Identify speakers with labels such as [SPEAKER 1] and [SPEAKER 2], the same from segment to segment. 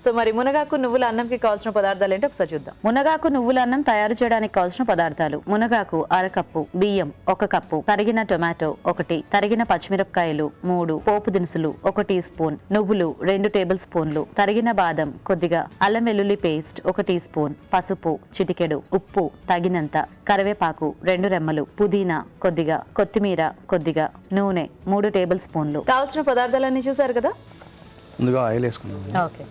[SPEAKER 1] So మరి మునగాకు నువ్వుల అన్నంకి కావాల్సిన పదార్థాలు ఏంటో ఒకసారి చూద్దాం. మునగాకు నువ్వుల అన్నం తయారు చేయడానికి కావాల్సిన పదార్థాలు: మునగాకు 1/2 కప్పు, బియ్యం 1 కప్పు, తరిగిన టొమాటో 1, తరిగిన పచ్చిమిరపకాయలు 3, పోపు దినుసులు 1 టీ స్పూన్, నువ్వులు 2 టేబుల్ స్పూన్లు, తరిగిన బాదం కొద్దిగా, అల్లం వెల్లుల్లి పేస్ట్ 1 టీ స్పూన్, పసుపు చిటికెడు, ఉప్పు తగినంత, కరివేపాకు 2 రెమ్మలు, పుదీనా కొద్దిగా, కొత్తిమీర కొద్దిగా, నూనె 3 టేబుల్ స్పూన్లు. కావాల్సిన పదార్థాలన్నీ చూసారు కదా.
[SPEAKER 2] ముందుగా ఆయిల్ వేసుకుందాం.
[SPEAKER 1] ఓకే,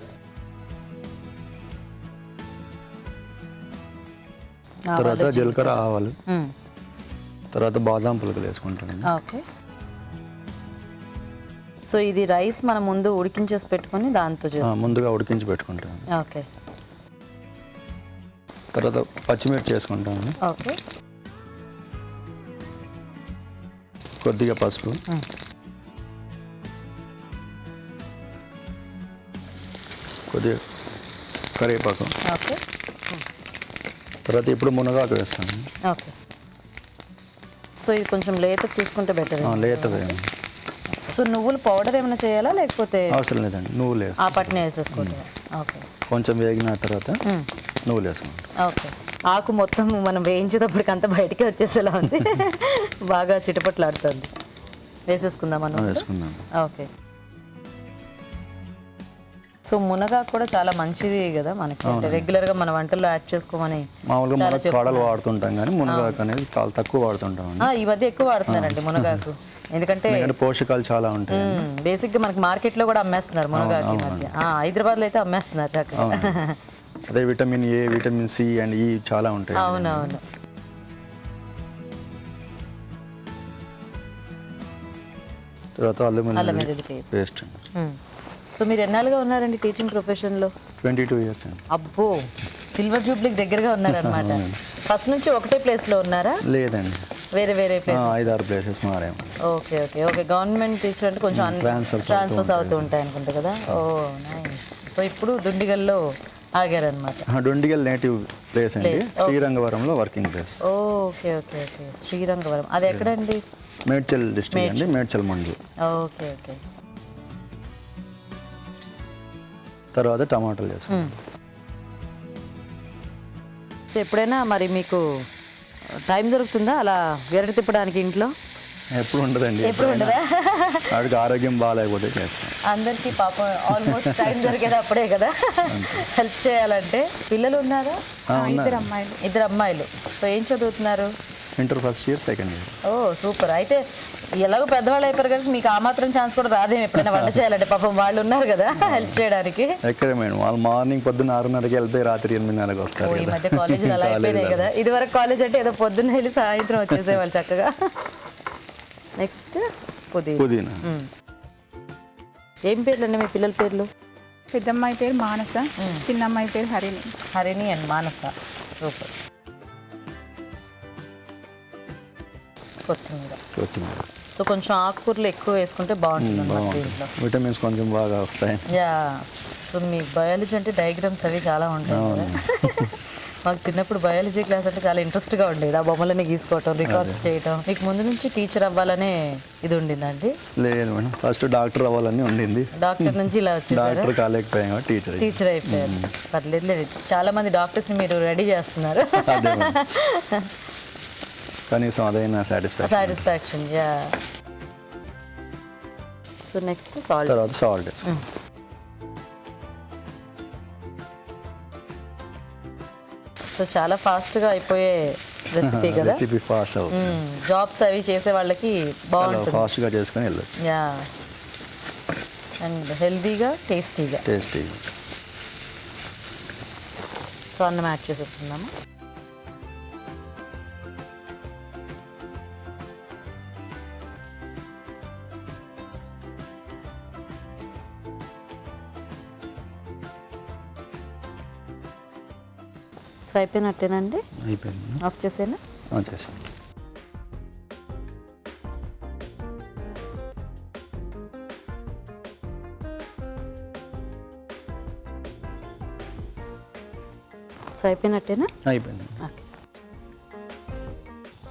[SPEAKER 2] తర్వాత జీలకర్ర, ఆవాలు, తర్వాత బాదాం పులుకులు వేసుకుంటాను.
[SPEAKER 1] ఓకే. సో ఇది రైస్ మనం ముందు ఉడికించేసి పెట్టుకొని దాంతో
[SPEAKER 2] ముందుగా ఉడికించి పెట్టుకుంటాను.
[SPEAKER 1] ఓకే.
[SPEAKER 2] తర్వాత పచ్చిమిర్చి వేసుకుంటాను.
[SPEAKER 1] ఓకే.
[SPEAKER 2] కొద్దిగా పసుపు, కొద్దిగా కరివేపాకు.
[SPEAKER 1] ఓకే.
[SPEAKER 2] తర్వాత ఇప్పుడు మునగాకు వేస్తాను.
[SPEAKER 1] ఓకే. సో ఇది కొంచెం లేతకు తీసుకుంటే బెటర్.
[SPEAKER 2] లేత వేయండి.
[SPEAKER 1] సో నువ్వులు పౌడర్ ఏమైనా చేయాలా లేకపోతే
[SPEAKER 2] అవసరం లేదండి, నువ్వులు వేస్తాను.
[SPEAKER 1] ఆ పట్టిన వేసేసుకుంటాం. ఓకే.
[SPEAKER 2] కొంచెం వేగిన తర్వాత నువ్వులు వేసుకుంటాం.
[SPEAKER 1] ఓకే. ఆకు మొత్తం మనం వేయించేటప్పటికి అంతా బయటికి వచ్చేసేలా ఉంది. బాగా చిటపట్లాడుతుంది. వేసేసుకుందాం మనం.
[SPEAKER 2] వేసుకుందాం.
[SPEAKER 1] ఓకే. సో మునగాకు కూడా చాలా మంచిది కదా మనకి, అంటే రెగ్యులర్ గా మన వంటల్లో యాడ్ చేసుకోమని.
[SPEAKER 2] మామూలుగా మనం కాడలు వాడుతుంటాం కానీ మునగాకు అనేది చాలా తక్కువ వాడుతుంటాం.
[SPEAKER 1] ఈ మధ్య ఎక్కువ వాడుతున్నారండి మునగాకు, ఎందుకంటే
[SPEAKER 2] పోషకాలు చాలా ఉంటాయి.
[SPEAKER 1] బేసిక్ గా మనకి మార్కెట్ లో కూడా అమ్మేస్తున్నారు మునగాకు ఈ మధ్య. హైదరాబాద్ లో అయితే అమ్మేస్తున్నారు చక్కగా.
[SPEAKER 2] అదే vitamin A, vitamin C and ఈ చాలా ఉంటాయి.
[SPEAKER 1] అవునవును.
[SPEAKER 2] తర్వాత అల్లం వెల్లుల్లి పేస్ట్.
[SPEAKER 1] సో మీరు ఎన్నాళ్ళుగా ఉన్నారండి టీచింగ్ ప్రొఫెషన్ లో?
[SPEAKER 2] 22 years అండి.
[SPEAKER 1] అబ్బో, సిల్వర్ జూబ్లీకి దగ్గరగా ఉన్నారనమాట. ఫస్ట్ నుంచి ఒకటే ప్లేస్ లో ఉన్నారా?
[SPEAKER 2] లేదండి,
[SPEAKER 1] వేరే వేరే ప్లేస్,
[SPEAKER 2] 5-6 ప్లేసెస్ మారాము.
[SPEAKER 1] Okay okay okay. Government teacher అంటే కొంచెం ట్రాన్స్ఫర్స్ అవుతూ ఉంటాయి అనుకుంటా కదా. ఓ నైస్. సో ఇప్పుడు దుండిగల్లో ఆగారనమాట.
[SPEAKER 2] దుండిగల్ నేటివ్ ప్లేస్ అండి, శ్రీరంగవరంలో working place.
[SPEAKER 1] Okay okay okay. Srirangavaram అది ఎక్కడండి?
[SPEAKER 2] మేడ్చల్ డిస్ట్రిక్ట్ అండి, మేడ్చల్ మండలి.
[SPEAKER 1] Okay okay.
[SPEAKER 2] తర్వాత టమాటాలు వేసుకుంటాం.
[SPEAKER 1] సో ఎప్పుడైనా మరి మీకు టైం దొరుకుతుందా అలా గెరటి తిప్పడానికి ఇంట్లో?
[SPEAKER 2] ఎప్పుడు ఉండదండి,
[SPEAKER 1] ఎప్పుడు ఉండదా?
[SPEAKER 2] వాడికి ఆరోగ్యం బాగాలేకపోతే చేస్తాం.
[SPEAKER 1] అందరికీ పాపం ఆల్మోస్ట్ టైం దొరికేది అప్పుడే కదా హెల్ప్ చేయాలంటే. పిల్లలు ఉన్నారా? 2 అమ్మాయిలు. సో ఏం చదువుతున్నారు?
[SPEAKER 2] Inter first year, second year.
[SPEAKER 1] Oh super. అయితే ఎలాగో పెద్దవాళ్ళు అయిపోయారు కదా, మీకు ఆ మాత్రం ఛాన్స్ కూడా రాదేమో ఎప్పుడైనా వంట చేయాలంటే. పాపం వాళ్ళు ఉన్నారు కదా హెల్ప్ చేయడానికి.
[SPEAKER 2] ఎక్కడ మేడం, వాళ్ళు మార్నింగ్ పొద్దున్న 6:30కి వెళ్తే రాత్రి 8:30కి వస్తారు.
[SPEAKER 1] ఈ మధ్య కాలేజీలు అలా అయిపోయినాయి కదా. ఇది వరకు కాలేజ్ అంటే ఏదో పొద్దున్న వెళ్ళి సాయంత్రం వచ్చేసేవాళ్ళు చక్కగా. నెక్స్ట్ పుదీనా. ఏం పేర్లు అండి మీ పిల్లల పేర్లు?
[SPEAKER 3] పెద్దమ్మాయి పేరు మానస, చిన్నమ్మాయి పేరు Harini.
[SPEAKER 1] Harini and Manasa. Super. కొత్తిమీర. సో కొంచెం ఆకుకూరలు ఎక్కువ వేసుకుంటే బాగుంటుంది అన్నమాట దీంట్లో.
[SPEAKER 2] విటమిన్స్ కొంచెం బాగా వస్తాయి.
[SPEAKER 1] యా. సో మీకు బయాలజీ అంటే డయాగ్రామ్స్ అవి చాలా ఉంటాయి కదా. మాకు చిన్నప్పుడు బయాలజీ క్లాస్ అంటే చాలా ఇంట్రెస్ట్గా ఉండేది. ఆ బొమ్మలని గీసుకోవటం, రికార్డ్స్ చేయటం. మీకు ముందు నుంచి టీచర్ అవ్వాలనే ఇది ఉండిందండి?
[SPEAKER 2] లేదు మేడం, ఫస్ట్ డాక్టర్ అవ్వాలని ఉండింది.
[SPEAKER 1] డాక్టర్ నుంచి ఇలా వచ్చేసారా?
[SPEAKER 2] డాక్టర్ కాలేకపోయాం, టీచర్
[SPEAKER 1] అయిపోయారు. పర్లేదు లేదు, చాలా మంది డాక్టర్స్ ని మీరు రెడీ చేస్తున్నారు.
[SPEAKER 2] కనీసం అదైనా
[SPEAKER 1] satisfaction. Yeah. So next salt.
[SPEAKER 2] తర్వాత సాల్ట్.
[SPEAKER 1] సో చాలా ఫాస్ట్గా అయిపోయే రెసిపీ కదా.
[SPEAKER 2] రెసిపీ ఫాస్ట్ అవుతుంది.
[SPEAKER 1] జాబ్స్ అవి చేసే వాళ్ళకి బాగుంటుంది,
[SPEAKER 2] ఫాస్ట్గా చేసుకొని వెళ్ళొచ్చు.
[SPEAKER 1] యా. అండ్ హెల్దీగా, టేస్టీగా. సో అన్నం యాడ్ చేసేస్తున్నాము. సో అయిపోయినట్టేనండి?
[SPEAKER 2] అయిపోయింది.
[SPEAKER 1] ఆఫ్ చేసేనా?
[SPEAKER 2] చేసాను.
[SPEAKER 1] సో అయిపోయినట్టేనా?
[SPEAKER 2] అయిపోయింది.
[SPEAKER 1] ఓకే.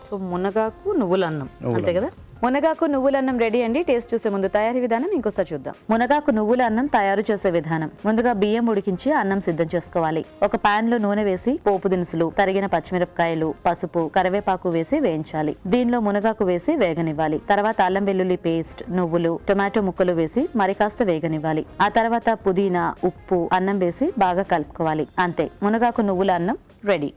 [SPEAKER 1] సో మునగాకు నువ్వుల అన్నం అంతే కదా. మునగాకు నువ్వుల అన్నం రెడీ అండి. టేస్ట్ చూసే ముందు తయారీ విధానం ఇంకోసారి చూద్దాం. మునగాకు నువ్వుల అన్నం తయారు చేసే విధానం. ముందుగా బియ్యం ఉడికించి అన్నం సిద్ధం చేసుకోవాలి. ఒక పాన్ లో నూనె వేసి పోపు దినుసులు, తరిగిన పచ్చిమిరపకాయలు, పసుపు, కరివేపాకు వేసి వేయించాలి. దీనిలో మునగాకు వేసి వేగనివ్వాలి. తర్వాత అల్లం వెల్లుల్లి పేస్ట్, నువ్వులు, టొమాటో ముక్కలు వేసి మరి కాస్త వేగనివ్వాలి. ఆ తర్వాత పుదీనా, ఉప్పు, అన్నం వేసి బాగా కలుపుకోవాలి. అంతే, మునగాకు నువ్వుల అన్నం రెడీ.